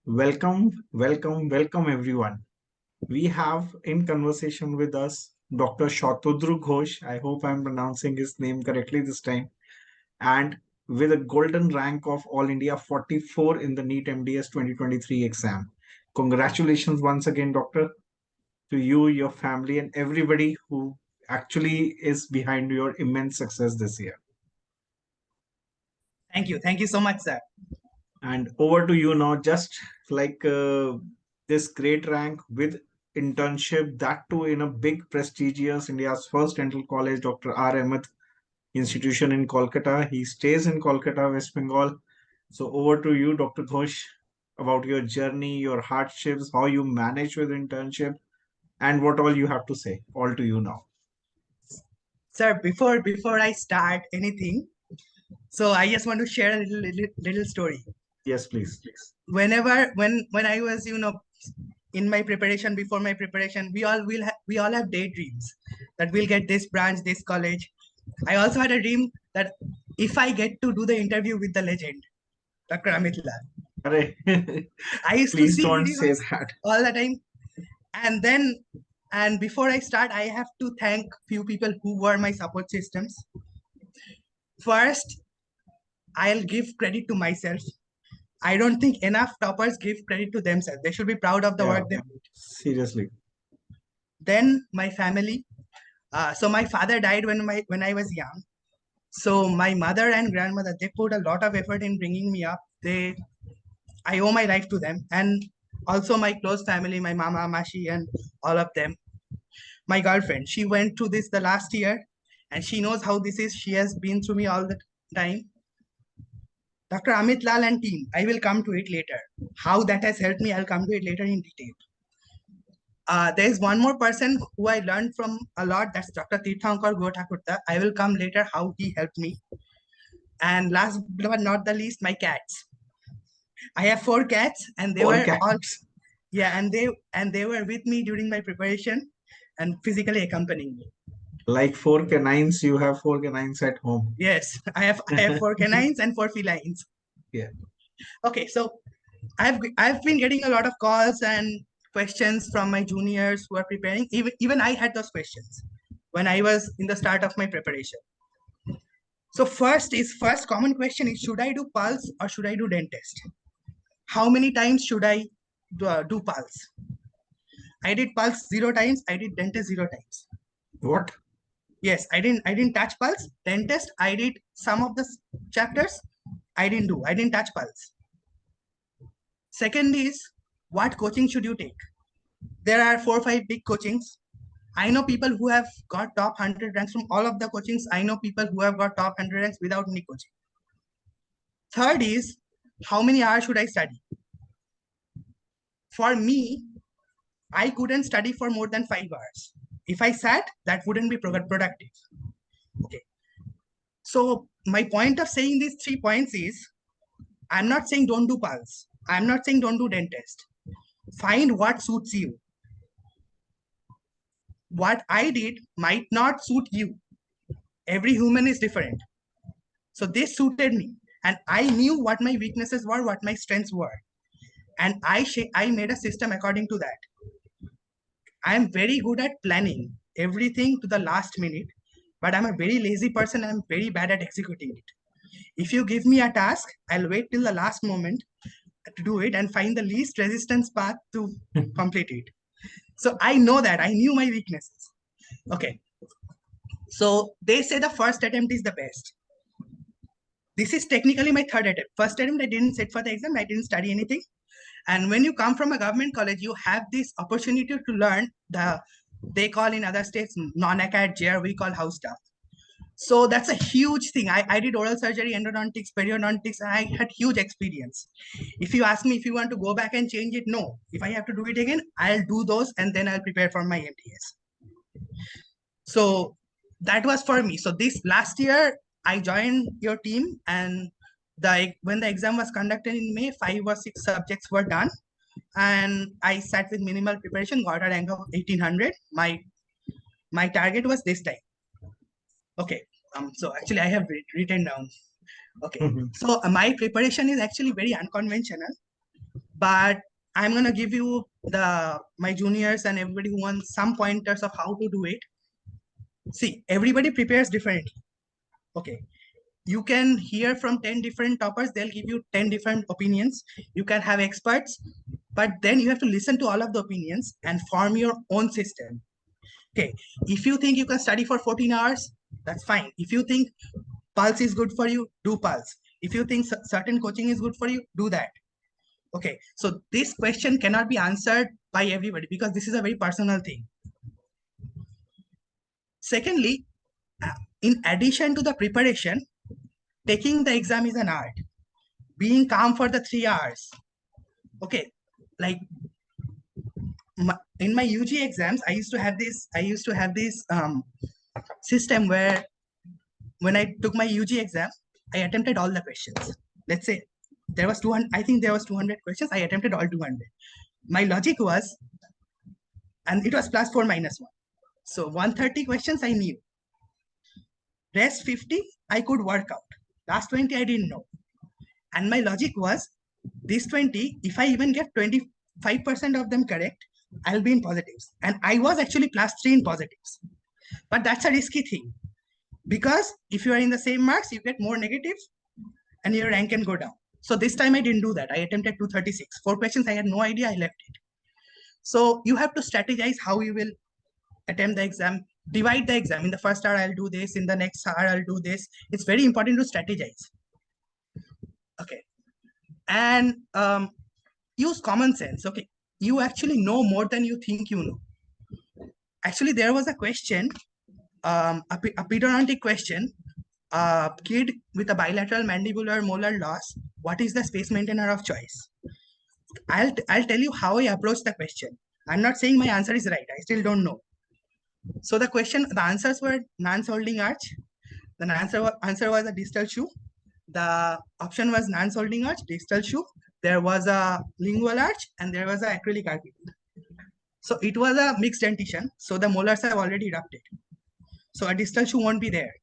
Welcome everyone. We have in conversation with us Dr. SATADRU Ghosh. I hope I'm pronouncing his name correctly this time. And with a golden rank of All India 44 in the NEET-MDS 2023 exam. Congratulations once again, Doctor, to you, your family, and everybody who actually is behind your immense success this year. Thank you. Thank you so much, sir. And over to you now, just like this great rank with internship, that too in a big prestigious India's first dental college, Dr. R. Amit institution in Kolkata. He stays in Kolkata, West Bengal. So over to you, Dr. Ghosh, about your journey, your hardships, how you manage with internship, and what all you have to say. All to you now. Sir, before I start anything, so I just want to share a little story. Yes, please. When I was, in my preparation, before my preparation, we all have daydreams that we'll get this branch, this college. I also had a dream that if I get to do the interview with the legend, Dr. Amit Lall. I used to Please see don't say videos that. all the time. And before I start, I have to thank few people who were my support systems. First, I'll give credit to myself. I don't think enough toppers give credit to themselves. They should be proud of the work they did. Seriously. Then my family. So my father died when I was young. So my mother and grandmother, they put a lot of effort in bringing me up. I owe my life to them. And also my close family, my mama, Mashi, and all of them. My girlfriend, she went through this the last year, and she knows how this is. She has been through me all the time. Dr. Amit Lall and team, I will come to it later. How that has helped me, I'll come to it later in detail. There's one more person who I learned from a lot. That's Dr. Tirthankar Gotakurta. I will come later how he helped me. And last but not the least, my cats. I have 4 cats, and they were all, yeah, and they were with me during my preparation and physically accompanying me. Like 4 canines, you have 4 canines at home. Yes, I have 4 canines and 4 felines. Yeah. Okay, so I've been getting a lot of calls and questions from my juniors who are preparing. Even I had those questions when I was in the start of my preparation. So first common question is, should I do pulse or should I do dentist? How many times should I do pulse? I did pulse 0 times. I did dentist 0 times. What? Yes, I didn't touch pulse. Dentist, I did some of the chapters. I didn't touch pulse. Second is, what coaching should you take? There are 4 or 5 big coachings. I know people who have got top 100 ranks from all of the coachings. I know people who have got top 100 ranks without any coaching. Third is, how many hours should I study? For me, I couldn't study for more than 5 hours. If I sat, that wouldn't be productive. Okay. So my point of saying these 3 points is, I'm not saying don't do pulse. I'm not saying don't do dentist. Find what suits you. What I did might not suit you. Every human is different. So this suited me. And I knew what my weaknesses were, what my strengths were. And I made a system according to that. I'm very good at planning everything to the last minute, but I'm a very lazy person. I'm very bad at executing it. If you give me a task, I'll wait till the last moment to do it and find the least resistance path to complete it. So I know that. I knew my weaknesses. Okay. So they say the first attempt is the best. This is technically my 3rd attempt. First attempt, I didn't sit for the exam. I didn't study anything. And when you come from a government college, you have this opportunity to learn they call in other states non-acad JR, we call house stuff. So that's a huge thing. I did oral surgery, endodontics, periodontics, and I had huge experience. If you ask me if you want to go back and change it, no. If I have to do it again, I'll do those and then I'll prepare for my MDS. So that was for me. So this last year, I joined your team, and when the exam was conducted in May, 5 or 6 subjects were done. And I sat with minimal preparation, got a rank of 1800. My target was this time. Okay. So actually I have written down. Okay. So my preparation is actually very unconventional. but I'm gonna give you my juniors and everybody who wants some pointers of how to do it. See, everybody prepares differently. Okay, you can hear from 10 different toppers, they'll give you 10 different opinions. You can have experts, but then you have to listen to all of the opinions and form your own system. Okay, if you think you can study for 14 hours, that's fine. If you think Pulse is good for you, do Pulse. If you think certain coaching is good for you, do that. Okay, so this question cannot be answered by everybody because this is a very personal thing. Secondly, in addition to the preparation, taking the exam is an art. Being calm for the 3 hours. Okay, like in my UG exams, I used to have this system where when I took my UG exam, I attempted all the questions. Let's say there was 200, I think there was 200 questions. I attempted all 200. My logic was, and it was +4 -1. So 130 questions I knew. Rest 50, I could work out. Last 20, I didn't know. And my logic was, this 20, if I even get 25% of them correct, I'll be in positives. And I was actually +3 in positives. But that's a risky thing. Because if you are in the same marks, you get more negatives and your rank can go down. So this time I didn't do that. I attempted 236. 4 questions, I had no idea, I left it. So you have to strategize how you will attempt the exam. Divide the exam. In the first hour, I'll do this. In the next hour, I'll do this. It's very important to strategize. Okay. And use common sense. Okay. You actually know more than you think you know. Actually, there was a question, a pedodontic question. A kid with a bilateral mandibular molar loss, what is the space maintainer of choice? I'll tell you how I approach the question. I'm not saying my answer is right. I still don't know. So the answers were Nance holding arch. The answer was a distal shoe. The option was Nance holding arch, distal shoe. There was a lingual arch and there was an acrylic RPT. So it was a mixed dentition. So the molars have already erupted. So a distal shoe won't be there.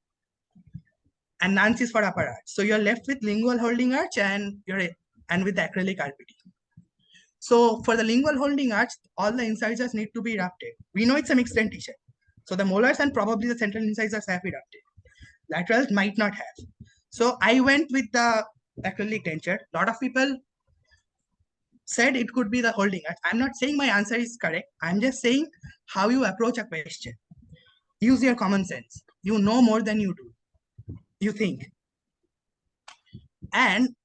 And Nance is for upper arch. So you're left with lingual holding arch and with the acrylic RPT. So for the lingual holding arch, all the incisors need to be erupted. We know it's a mixed dentition. So the molars and probably the central incisors have erupted. Laterals might not have. So I went with the acrylic denture. A lot of people said it could be the holding arch. I'm not saying my answer is correct. I'm just saying how you approach a question. Use your common sense. You know more than you do. You think. And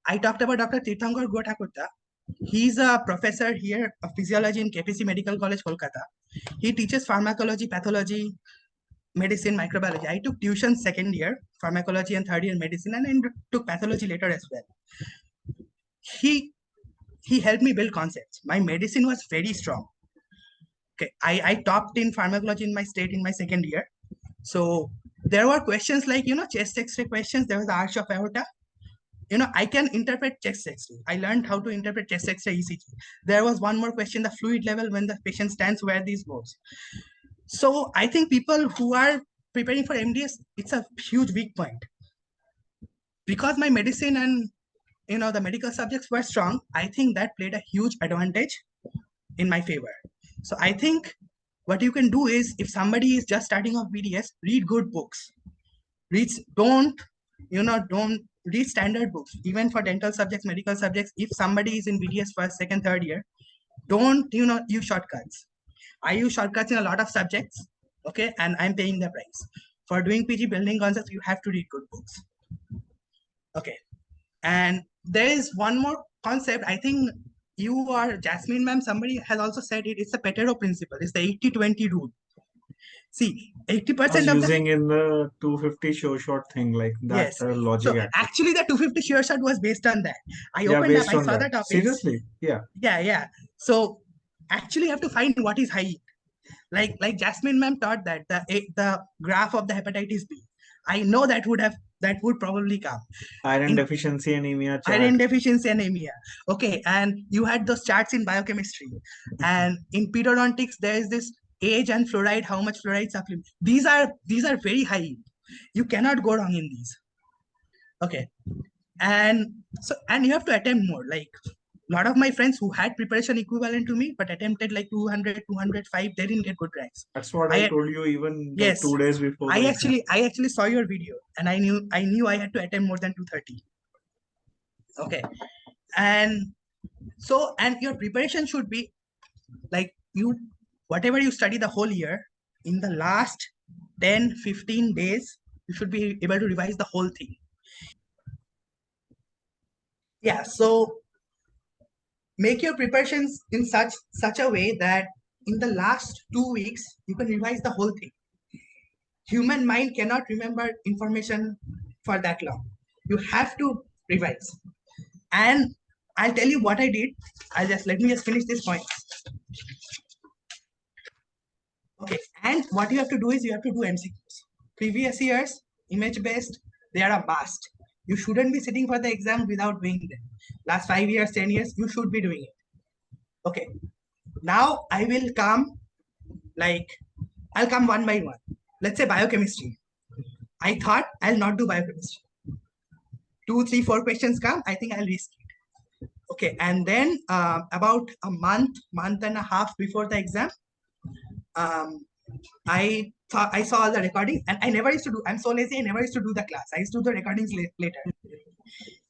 I talked about Dr. Tirthankar Gotakurta. He's a professor here of physiology in KPC Medical College, Kolkata. He teaches pharmacology, pathology, medicine, microbiology. I took tuition second year, pharmacology, and third year medicine, and I took pathology later as well. He helped me build concepts. My medicine was very strong. Okay, I topped in pharmacology in my state in my second year. So there were questions like, chest X-ray questions. There was the arch of aorta. I can interpret chest X-ray. I learned how to interpret chest X-ray ECG. There was one more question, the fluid level when the patient stands, where these goes. So I think people who are preparing for MDS, it's a huge weak point. Because my medicine and the medical subjects were strong, I think that played a huge advantage in my favor. So I think what you can do is, if somebody is just starting off BDS, read good books. Don't read standard books, even for dental subjects, medical subjects. If somebody is in BDS first, second, third year, don't use shortcuts. I use shortcuts in a lot of subjects, okay, and I'm paying the price. For doing PG building concepts, you have to read good books. Okay, and there is one more concept. I think you or Jasmine ma'am, somebody has also said it. It's the Petero principle. It's the 80-20 rule. See, 80% of using in the 250 sure shot thing, like that. Yes. Logic. So actually the 250 sure shot was based on that. I opened up, I saw the topics. Seriously? Yeah. Yeah. So actually you have to find what is high. Like Jasmine ma'am taught that the graph of the hepatitis B. I know that would probably come. Iron deficiency anemia chart. Iron deficiency anemia. Okay, and you had those charts in biochemistry. And in pedodontics, there is this age and fluoride, how much fluoride supplement. These are very high. You cannot go wrong in these. Okay. And you have to attempt more. Like lot of my friends who had preparation equivalent to me, but attempted like 200, 205, they didn't get good ranks. That's what I told you even like Yes, 2 days before the exam. I actually saw your video, and I knew I had to attempt more than 230. Okay, and so, and your preparation should be like whatever you study the whole year, in the last 10, 15 days, you should be able to revise the whole thing. Yeah, so make your preparations in such a way that in the last 2 weeks you can revise the whole thing. Human mind cannot remember information for that long. You have to revise. And I'll tell you what I did. Let me just finish this point. Okay, and what you have to do is you have to do MCQs. Previous years, image based, they are a must. You shouldn't be sitting for the exam without doing them. Last 5 years, 10 years, you should be doing it. Okay, now I will come, I'll come one by one. Let's say biochemistry. I thought I'll not do biochemistry. 2, 3, 4 questions come, I think I'll risk it. Okay, and then about a month and a half before the exam, I saw all the recordings, and I never used to do. I'm so lazy. I never used to do the class. I used to do the recordings later.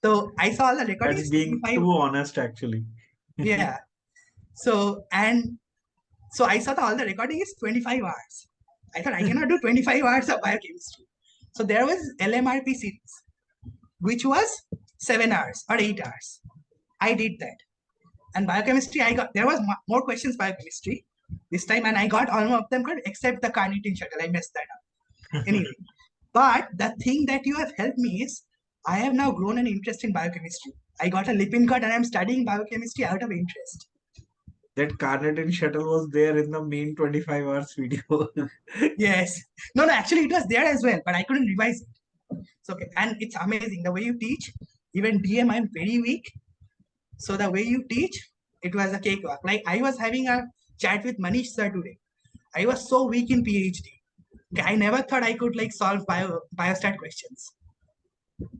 So I saw all the recordings. That's being too honest, actually. Yeah. So I saw all the recording is 25 hours. I thought I cannot do 25 hours of biochemistry. So there was LMRP series, which was 7 hours or 8 hours. I did that. And biochemistry, there was more questions biochemistry this time, and I got all of them correct except the carnitine shuttle. I messed that up. Anyway, but the thing that you have helped me is I have now grown an interest in biochemistry. I got a Lipin card and I'm studying biochemistry out of interest. That carnitine shuttle was there in the main 25 hours video. Yes. No, actually it was there as well, but I couldn't revise it. So, okay. And it's amazing the way you teach. Even DM, I'm very weak. So the way you teach, it was a cakewalk. Like I was having a chat with Manish sir today. I was so weak in PhD. Okay, I never thought I could solve biostat questions.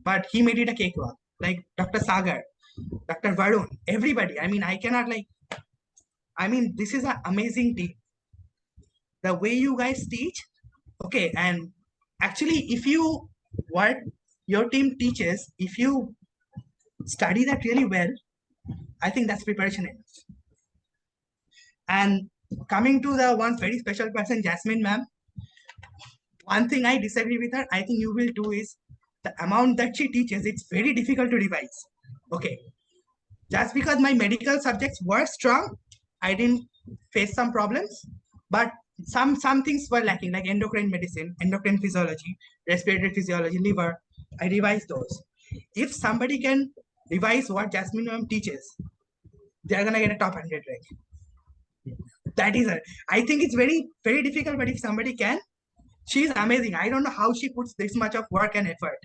But he made it a cakewalk. Like Dr. Sagar, Dr. Varun, everybody. I mean, I cannot this is an amazing team. The way you guys teach, okay, and actually what your team teaches, if you study that really well, I think that's preparation enough. And coming to the one very special person, Jasmine ma'am, one thing I disagree with her, I think you will do is the amount that she teaches, it's very difficult to revise. Okay. Just because my medical subjects were strong, I didn't face some problems, but some things were lacking, like endocrine medicine, endocrine physiology, respiratory physiology, liver. I revised those. If somebody can revise what Jasmine ma'am teaches, they're gonna get a top 100 rank. That is it. I think it's very, very difficult, but if somebody can, she's amazing. I don't know how she puts this much of work and effort.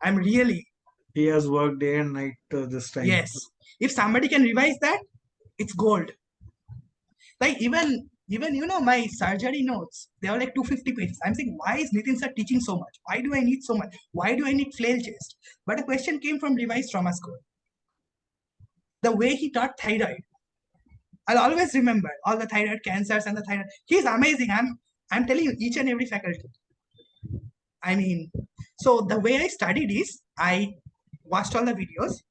I'm really. He has worked day and night this time. Yes. If somebody can revise that, it's gold. Like even my surgery notes, they are like 250 pages. I'm saying, why is Nitin sir teaching so much? Why do I need so much? Why do I need flail chest? But a question came from revised trauma score. The way he taught thyroid, I'll always remember all the thyroid cancers and the thyroid. He's amazing. I'm telling you, each and every faculty. I mean, so the way I studied is I watched all the videos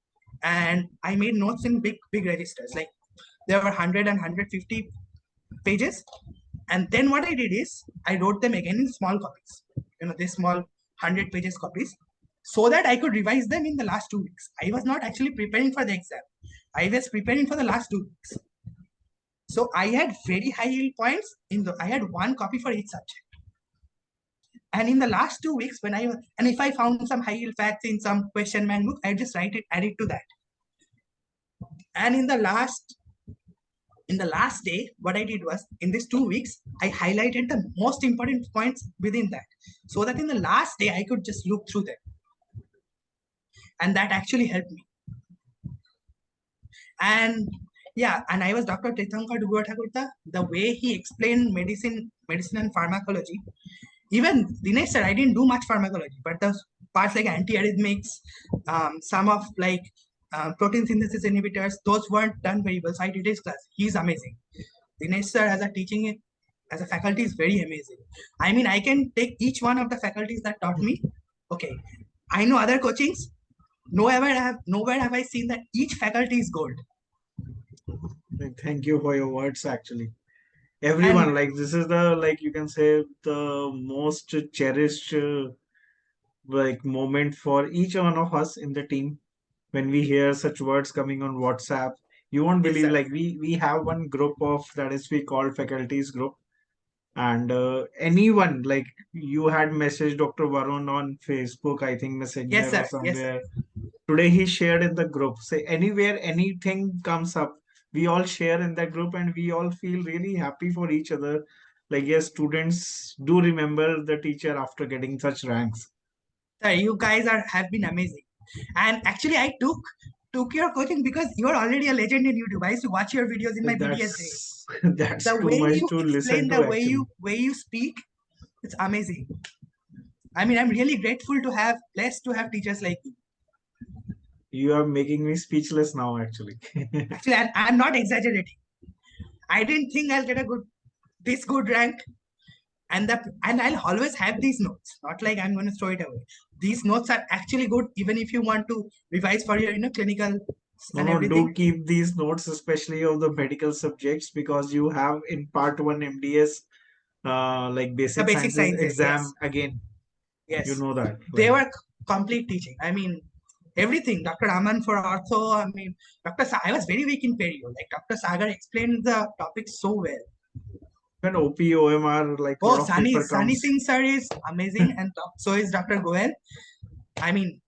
and I made notes in big registers. Like there were 100 and 150 pages. And then what I did is I wrote them again in small copies, this small 100 pages copies, so that I could revise them in the last 2 weeks. I was not actually preparing for the exam. I was preparing for the last 2 weeks. So I had very high yield points I had 1 copy for each subject. And in the last 2 weeks, if I found some high yield facts in some question bank book, I just add it to that. And in the last day, what I did was, in these 2 weeks, I highlighted the most important points within that, so that in the last day, I could just look through them. And that actually helped me. And yeah, and I was Dr. Tirthankar Dugua-Thakurta. The way he explained medicine and pharmacology, even Dinesh sir, I didn't do much pharmacology, but the parts like antiarrhythmics, some of protein synthesis inhibitors, those weren't done very well. So I did his class. He's amazing. Dinesh sir as a teaching, as a faculty, is very amazing. I mean, I can take each one of the faculties that taught me. Okay, I know other coachings. Nowhere have I seen that each faculty is gold. Thank you for your words, actually. And Everyone, like, this is the, like, you can say, the most cherished like moment for each one of us in the team when we hear such words coming on WhatsApp. You won't yes, believe, sir. like, we have one group of, that is we call faculties group. And anyone, like, you had messaged Dr. Varun on Facebook, I think Yes, Messenger or sir. Yes, sir. somewhere. Today he shared in the group. Say anywhere anything comes up, we all share in that group and we all feel really happy for each other. Like, yes, students do remember the teacher after getting such ranks. Sir, you guys have been amazing. And actually, I took your coaching because you are already a legend in YouTube. I used to watch your videos in my BDS days. That's that's The too way much you to listen explain, to, the actually. way you speak, it's amazing. I mean, I'm really grateful to have, blessed to have teachers like you. You are making me speechless now, actually. Actually, I'm not exaggerating. I didn't think I'll get a this good rank, and I'll always have these notes. Not like I'm going to throw it away. These notes are actually good, even if you want to revise for your clinical No, and no, do everything. keep these notes, especially of the medical subjects, because you have in part one MDS, like The basic basic sciences sciences, exam yes, again. You yes, know that, they like. were complete teaching. I mean, everything. Dr. Aman for ortho. I mean, I was very weak in perio. Like Dr. Sagar explained the topic so well. Even OP, OMR, like a Oh, lot of paper Sunny comes. Singh sir is amazing, and so is Dr. Goel. I mean,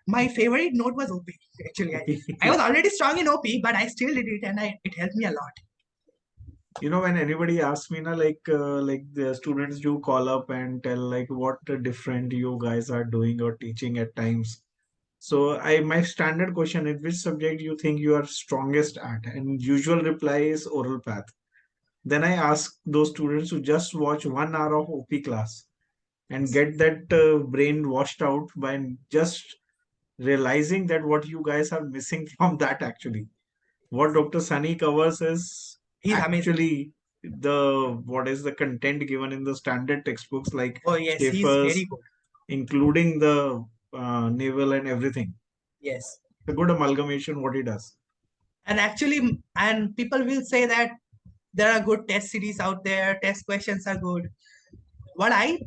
my favorite note was OP. Actually, I was already strong in OP, but I still did it, and it helped me a lot. You know, when anybody asks me, na, like the students do call up and tell like what different you guys are doing or teaching at times. So my standard question is, which subject you think you are strongest at? And usual reply is oral path. Then I ask those students to just watch 1 hour of OP class and Yes. get that brain washed out by just realizing that what you guys are missing from that, actually. What Dr. Sunny covers is He's amazing. actually the what is the content given in the standard textbooks, like Oh yes, he's Schaefer's, very good. including the naval and everything. Yes. A good amalgamation what he does. And actually, and people will say that there are good test series out there, test questions are good. What I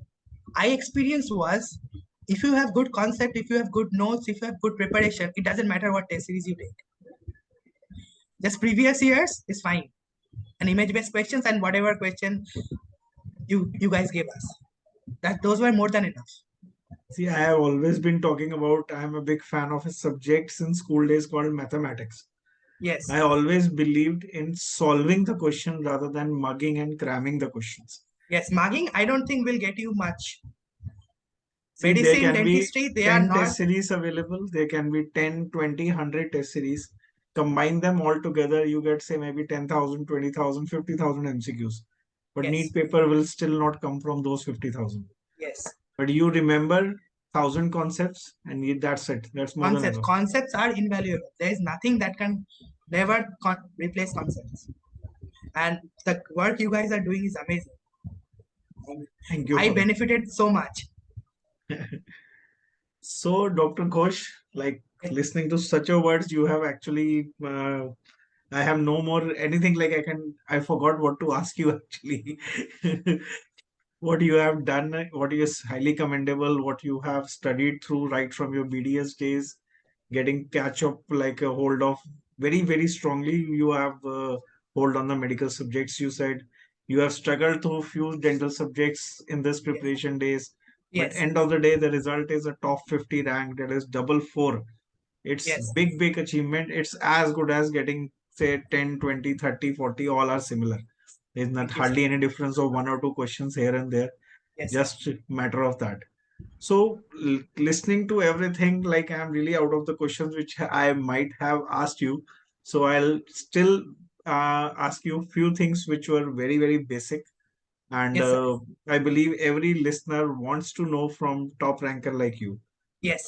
experienced was, if you have good concept, if you have good notes, if you have good preparation, it doesn't matter what test series you take. Just previous years is fine. And image based questions and whatever question you guys gave us. That those were more than enough. See, I have always been talking about, I am a big fan of a subject since school days called mathematics. Yes. I always believed in solving the question rather than mugging and cramming the questions. Yes. Marking, I don't think will get you much. See, there Medicine, can be dentistry, they are 10 not. test series available. There can be 10, 20, 100 test series. Combine them all together, you get, say, maybe 10,000, 20,000, 50,000 MCQs. But Yes. NEET paper will still not come from those 50,000. Yes. But you remember 1,000 concepts and that's it. That's more than enough. Concepts are invaluable. There is nothing that can never replace concepts. And the work you guys are doing is amazing. Thank you I for that. benefited so much. So, Dr. Ghosh, like listening to such a words, you have actually, I have no more anything like I forgot what to ask you, actually. What you have done, what is highly commendable, what you have studied through right from your BDS days, getting catch up like a hold of very, very strongly. You have hold on the medical subjects. You said you have struggled through few dental subjects in this Yes. preparation days, but Yes. end of the day, the result is a top 50 rank. That is double four. It's Yes. big, big achievement. It's as good as getting, say, 10, 20, 30, 40. All are similar. There's not Thank you, sir. hardly any difference of one or two questions here and there. Yes, sir. Just matter of that. So listening to everything, like, I'm really out of the questions which I might have asked you. So I'll still ask you a few things which were very, very basic. And Yes, sir. I believe every listener wants to know from top ranker like you. Yes.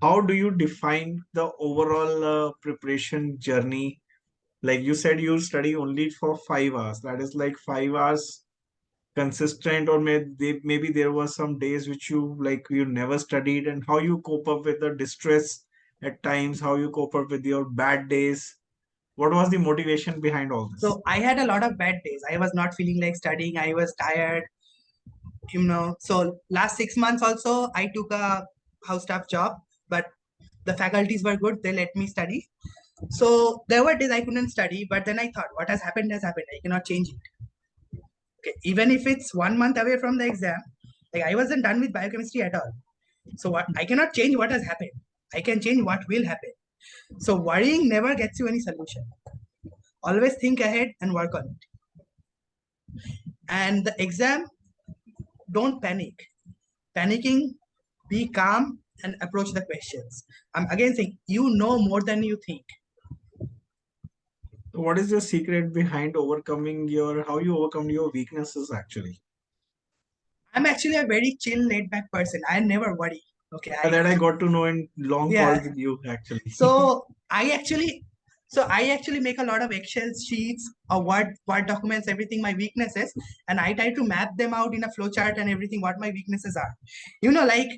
how do you define the overall preparation journey? Like you said, you study only for 5 hours. That is like 5 hours consistent, or maybe there were some days which you never studied, and how you cope up with the distress at times, how you cope up with your bad days. What was the motivation behind all this? So I had a lot of bad days. I was not feeling like studying. I was tired, you know. So last 6 months also, I took a house staff job, but the faculties were good. They let me study. So there were days I couldn't study, but then I thought, what has happened has happened. I cannot change it. Okay, even if it's 1 month away from the exam, like I wasn't done with biochemistry at all. So what I cannot change what has happened. I can change what will happen. So worrying never gets you any solution. Always think ahead and work on it. And the exam, don't panic. Panicking, be calm and approach the questions. I'm again saying you know more than you think. What is the secret behind overcoming your, how you overcome your weaknesses actually? I'm actually a very chill, laid back person. I never worry. Okay, That I got to know in long yeah. calls with you actually. So I actually make a lot of Excel sheets or Word documents, everything my weaknesses, and I try to map them out in a flow chart and everything what my weaknesses are. You know, like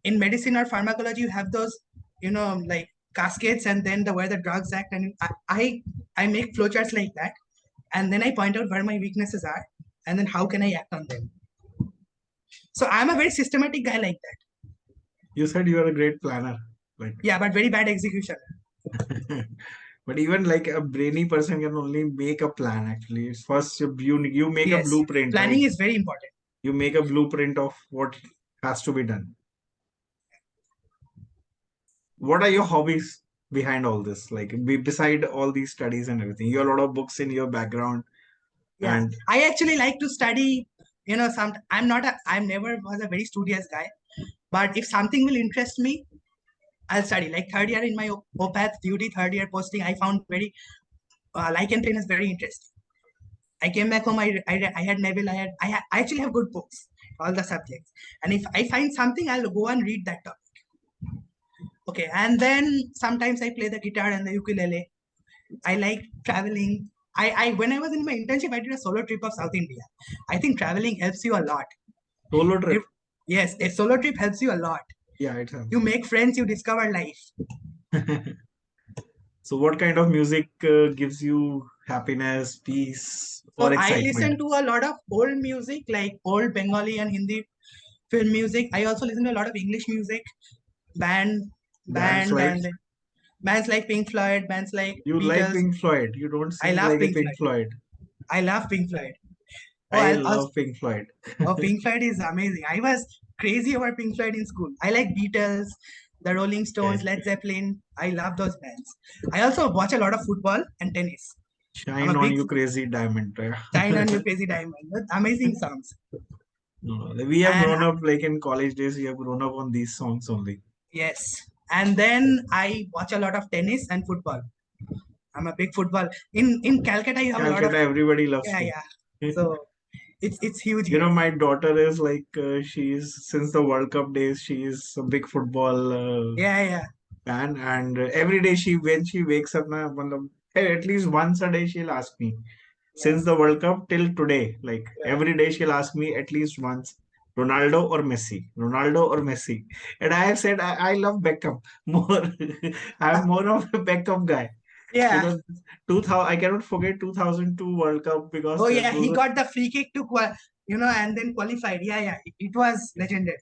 in medicine or pharmacology, you have those, you know, like cascades, and then the where the drugs act, and I make flow charts like that, and then I point out where my weaknesses are, and then how can I act on them. So I'm a very systematic guy like that. You said you are a great planner. Like Yeah, but very bad execution. but even like a brainy person can only make a plan actually. It's first you make a Yes, blueprint, right? planning is very important. You make a blueprint of what has to be done. What are your hobbies behind all this? Like beside all these studies and everything, you have a lot of books in your background, Yeah, and I actually like to study. You know, I'm never was a very studious guy, but if something will interest me, I'll study. Like third year in my OPATH duty, third year posting, I found very lichen planus very interesting. I came back home. I had Neville. I actually have good books, all the subjects. And if I find something, I'll go and read that topic. Okay, and then sometimes I play the guitar and the ukulele. I like traveling. I when I was in my internship, I did a solo trip of South India. I think traveling helps you a lot. solo trip. If, yes, a solo trip helps you a lot. Yeah, it has. You make friends, you discover life. So, what kind of music gives you happiness, peace, or So I excitement? listen to a lot of old music, like old Bengali and Hindi film music. I also listen to a lot of English music, band, Bands band, like and bands like Pink Floyd, bands like you like Beatles. Pink Floyd. You don't I seem love like a Pink Pink Floyd. Floyd. I love Pink Floyd. Oh, I I'll also, love Pink Floyd. oh, Pink Floyd is amazing. I was crazy over Pink Floyd in school. I like Beatles, the Rolling Stones, Okay. Led Zeppelin. I love those bands. I also watch a lot of football and tennis. I'm a Shine on big you, crazy diamond. Shine on You Crazy Diamond. With amazing songs. No, we have And grown up like in college days. We have grown up on these songs only. yes. And then I watch a lot of tennis and football. I'm a big football. In Calcutta, you have a lot of Calcutta, everybody loves yeah, to. yeah. So it's huge You here. know, my daughter is like she's since the World Cup days. She is a big football Yeah, yeah, fan, and every day when she wakes up, at least once a day she'll ask me. yeah, Since the World Cup till today, like yeah. every day she'll ask me at least once, Ronaldo or Messi, Ronaldo or Messi, and I have said I love Beckham more. I'm more of a Beckham guy Yeah. because 2000 I cannot forget 2002 World Cup because Oh yeah, those he were, got the free kick to and then qualified. Yeah, yeah. It was legendary.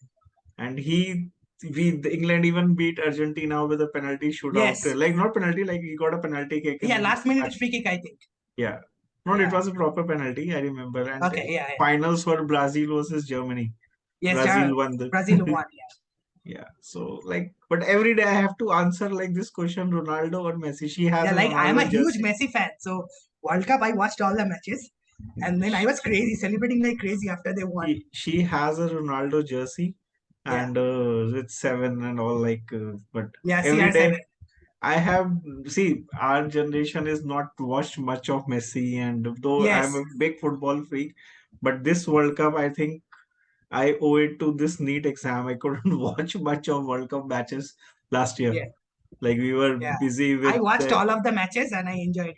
and the England even beat Argentina with a penalty shootout, Yes. like not penalty, like he got a penalty kick Yeah, in last minute that. free kick, I think. Yeah, no, it Yeah. was a proper penalty. I remember, and Okay. Yeah, yeah. finals were Brazil versus Germany. Yes, Brazil won the. Brazil won. Yeah. Yeah. So like, but every day I have to answer like this question: Ronaldo or Messi? She has Yeah, a like I'm a Ronaldo huge jersey, Messi fan. So World Cup, I watched all the matches, and then I was crazy, celebrating like crazy after they won. she has a Ronaldo jersey, Yeah, and it's seven and all like. But yeah. every CR7. day I have see our generation is not watched much of Messi, and though I'm Yes. a big football freak, but this World Cup I think I owe it to this NEET exam. I couldn't watch much of World Cup matches last year. Yeah. Like we were Yeah. busy with I watched all of the matches and I enjoyed it.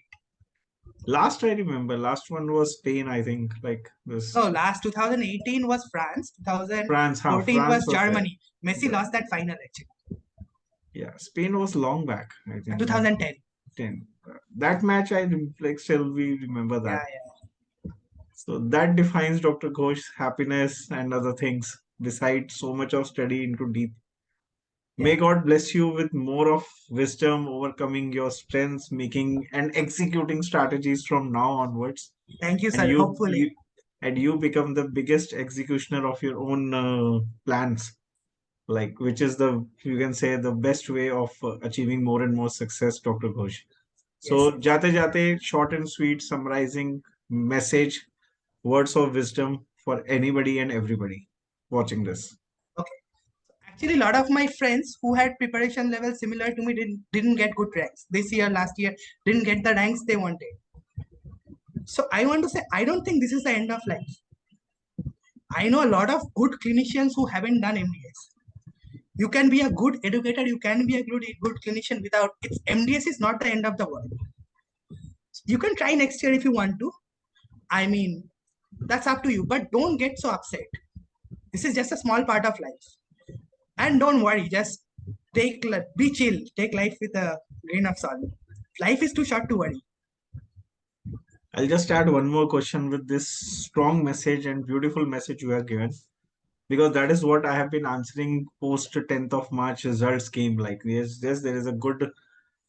last. I remember last one was Spain. I think like this No, last 2018 was France. France. Huh, 2014 France was was there. Germany. Messi Yeah, lost that final actually. yeah. Spain was long back. I think like 2010. 10. That match like still we remember Yeah, that. yeah. So that defines Dr. Ghosh's happiness and other things besides so much of study into deep. Yeah. May God bless you with more of wisdom, overcoming your strengths, making and executing strategies from now onwards. Thank you, And sir. Hopefully. you become the biggest executioner of your own plans, like which is the you can say the best way of achieving more and more success, Dr. Ghosh. Yes, So, yes. jate short and sweet, summarizing message, words of wisdom for anybody and everybody watching this. Okay. Actually, a lot of my friends who had preparation levels similar to me didn't get good ranks this year, last year, didn't get the ranks they wanted. So I want to say, I don't think this is the end of life. I know a lot of good clinicians who haven't done MDS. You can be a good educator, you can be a good clinician without it's MDS is not the end of the world. You can try next year if you want to. I mean, that's up to you, but don't get so upset. This is just a small part of life. And don't worry, just be chill, take life with a grain of salt. Life is too short to worry. I'll just add one more question with this strong message and beautiful message you have given, because that is what I have been answering post 10th of March results came. Like, yes, there is a good,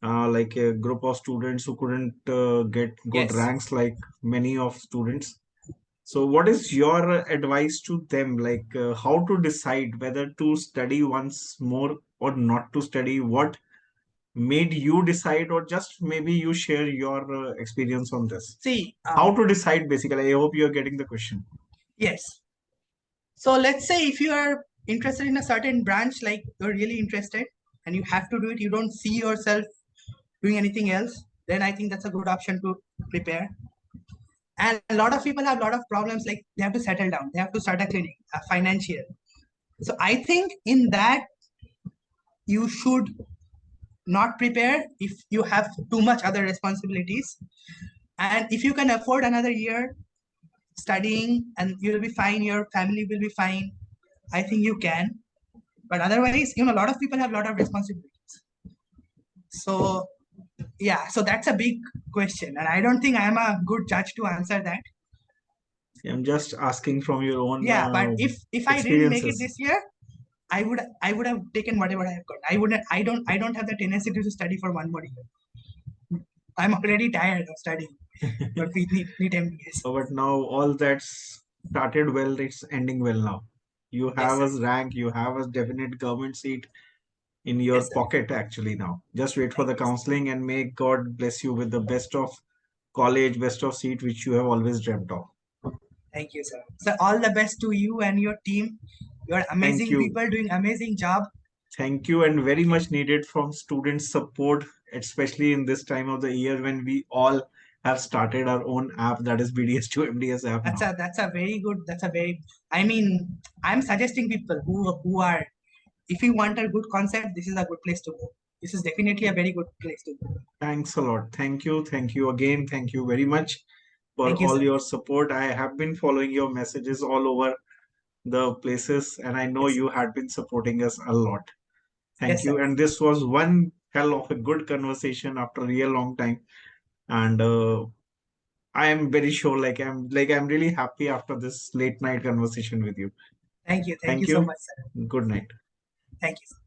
like a group of students who couldn't get good Yes. ranks, like many of students. So, what is your advice to them? Like, how to decide whether to study once more or not to study? What made you decide, or just maybe you share your experience on this? See, How to decide, basically? I hope you are getting the question. yes. So let's say if you are interested in a certain branch, like you're really interested and you have to do it, you don't see yourself doing anything else, then I think that's a good option to prepare. And a lot of people have a lot of problems, like they have to settle down, they have to start a clinic, a financial. So I think in that you should not prepare if you have too much other responsibilities. And if you can afford another year studying and you'll be fine, your family will be fine, I think you can. But otherwise, a lot of people have a lot of responsibilities. So yeah, so that's a big question, and I don't think I am a good judge to answer that. I'm just asking from your own Yeah, but if I didn't make it experiences. this year, I would have taken whatever I have got. I don't have the tendency to study for one more year. I'm already tired of studying, but we need MBS. But now all that's started well, it's ending well now. You Yes, have sir. a rank, you have a definite government seat in your Yes, sir. pocket actually now. Just wait for Thank the you, sir. counseling and may God bless you with the best of college, best of seat which you have always dreamt of. Thank you, sir. So all the best to you and your team. You're Thank amazing you. people doing amazing job. Thank you, and very Thank you. much needed from student support, especially in this time of the year when we all have started our own app, that is BDS-2-MDS app That's now. a very good. That's a very. I mean, I'm suggesting people who are, if you want a good concept, this is a good place to go. This is definitely a very good place to go. Thanks a lot. Thank you. Thank you again. Thank you very much for Thank you, all sir. your support. I have been following your messages all over the places, and I know Yes, you had been supporting us a lot. Thank yes, sir. you. And this was one hell of a good conversation after a real long time. And I am very sure, I'm really happy after this late night conversation with you. Thank you. Thank you Thank so you. much, sir. Good night. Thank you.